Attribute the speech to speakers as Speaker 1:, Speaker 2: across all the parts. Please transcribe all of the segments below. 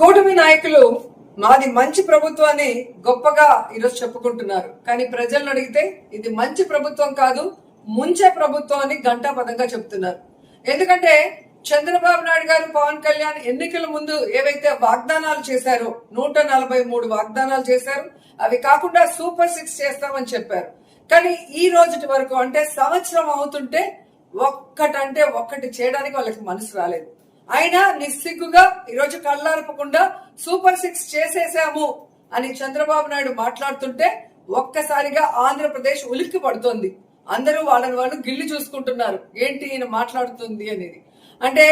Speaker 1: కూటమి నాయకులు మాది మంచి ప్రభుత్వాన్ని గొప్పగా ఈరోజు చెప్పుకుంటున్నారు. కానీ ప్రజలను అడిగితే ఇది మంచి ప్రభుత్వం కాదు, ముంచే ప్రభుత్వం అని ఘంటాపథంగా చెప్తున్నారు. ఎందుకంటే చంద్రబాబు నాయుడు గారు, పవన్ కళ్యాణ్ ఎన్నికల ముందు ఏవైతే వాగ్దానాలు చేశారో 143 వాగ్దానాలు చేశారు. అవి కాకుండా సూపర్ 6 చేస్తామని చెప్పారు. కానీ ఈ రోజుటి వరకు అంటే సంవత్సరం అవుతుంటే ఒక్కటంటే ఒక్కటి చేయడానికి వాళ్ళకి మనసు రాలేదు. అయినా నిస్సిగ్గుగా ఈరోజు కళ్ళార్పకుండా సూపర్ 6 చేసేసాము అని చంద్రబాబు నాయుడు మాట్లాడుతుంటే ఒక్కసారిగా ఆంధ్రప్రదేశ్ ఉలిక్కి పడుతోంది. అందరూ వాళ్ళని వాళ్ళు గిల్లి చూసుకుంటున్నారు, ఏంటి ఈయన మాట్లాడుతుంది అనేది. అంటే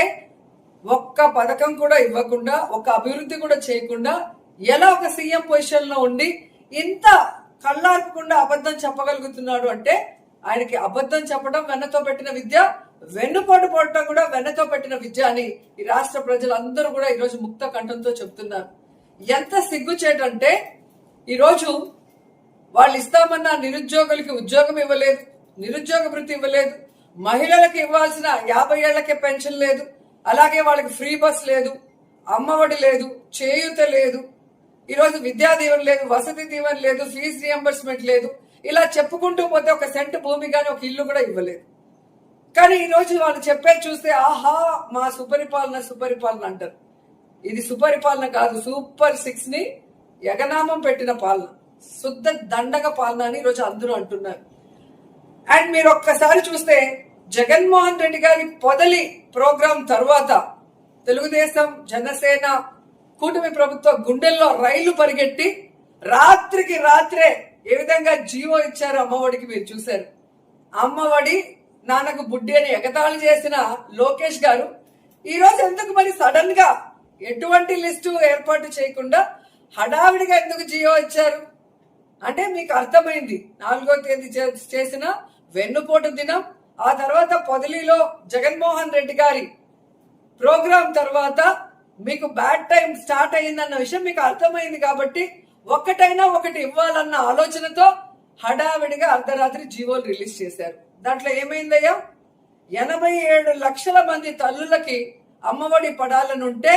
Speaker 1: ఒక్క పథకం కూడా ఇవ్వకుండా, ఒక అభివృద్ధి కూడా చేయకుండా ఎలా ఒక సీఎం పొజిషన్ లో ఉండి ఇంత కళ్ళార్పకుండా అబద్ధం చెప్పగలుగుతున్నాడు అంటే ఆయనకి అబద్ధం చెప్పడం వెన్నతో పెట్టిన విద్య, వెన్నుపోటు పడటం కూడా వెన్నతో పెట్టిన విద్య అని ఈ రాష్ట్ర ప్రజలందరూ కూడా ఈరోజు ముక్త కంఠంతో చెప్తున్నారు. ఎంత సిగ్గుచేటంటే ఈరోజు వాళ్ళు ఇస్తామన్న నిరుద్యోగులకి ఉద్యోగం ఇవ్వలేదు, నిరుద్యోగ వృత్తి ఇవ్వలేదు, మహిళలకు ఇవ్వాల్సిన 50 ఏళ్లకే పెన్షన్ లేదు, అలాగే వాళ్ళకి ఫ్రీ బస్ లేదు, అమ్మఒడి లేదు, చేయూత లేదు, ఈరోజు విద్యా దీవెన లేదు, వసతి దీవెన లేదు, ఫీజు రియంబర్స్మెంట్ లేదు. ఇలా చెప్పుకుంటూ పోతే ఒక సెంటు భూమి కానీ ఒక ఇల్లు కూడా ఇవ్వలేదు. కానీ ఈ రోజు వాళ్ళు చెప్పేది చూస్తే ఆహా మా సుపరిపాలన అంటారు. ఇది సుపరిపాలన కాదు, సూపర్ 6 ని ఎగనామం పెట్టిన పాలన, శుద్ధ దండగ పాలన అని ఈరోజు అందరూ అంటున్నారు. అండ్ మీరు ఒక్కసారి చూస్తే జగన్మోహన్ రెడ్డి గారి పొదలి ప్రోగ్రాం తర్వాత తెలుగుదేశం, జనసేన, కూటమి ప్రభుత్వ గుండెల్లో రైళ్లు పరిగెట్టి రాత్రికి రాత్రే ఏ విధంగా జీవో ఇచ్చారు అమ్మఒడికి మీరు చూశారు. అమ్మఒడి నాన్నకు బుడ్డి అని ఎగతాళి చేసిన లోకేష్ గారు ఈ రోజు ఎందుకు మరి సడన్ గా ఎటువంటి లిస్టు ఏర్పాటు చేయకుండా హడావిడిగా ఎందుకు జియో ఇచ్చారు అంటే మీకు అర్థమైంది. 4వ తేదీ చేసిన వెన్నుపోటు దినం, ఆ తర్వాత పొదిలిలో జగన్మోహన్ రెడ్డి గారి ప్రోగ్రాం తర్వాత మీకు బ్యాడ్ టైం స్టార్ట్ అయ్యిందన్న విషయం మీకు అర్థమైంది. కాబట్టి ఒక్కటైనా ఒకటి ఇవ్వాలన్న ఆలోచనతో హడావిడిగా అర్ధరాత్రి జీవోలు రిలీజ్ చేశారు. దాంట్లో ఏమైందయ్యా, 87 లక్షల మంది తల్లులకి అమ్మఒడి పడాలనుంటే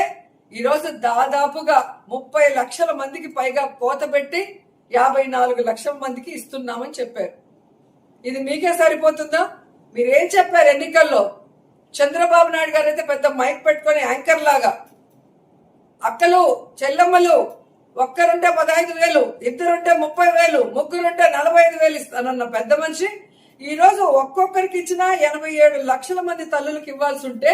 Speaker 1: ఈరోజు దాదాపుగా 30 లక్షల మందికి పైగా కోత పెట్టి 54 లక్షల మందికి ఇస్తున్నామని చెప్పారు. ఇది మీకే సరిపోతుందా? మీరేం చెప్పారు ఎన్నికల్లో? చంద్రబాబు నాయుడు గారు అయితే పెద్ద మైక్ పెట్టుకుని యాంకర్ లాగా అక్కలు చెల్లమ్మలు ఒక్కరుంటే 15,000, ఇద్దరుంటే 30,000, ముగ్గురుంటే 45,000 ఇస్తానన్న పెద్ద మనిషి ఈ రోజు ఒక్కొక్కరికి ఇచ్చినా 87 లక్షల మంది తల్లులకు ఇవ్వాల్సి ఉంటే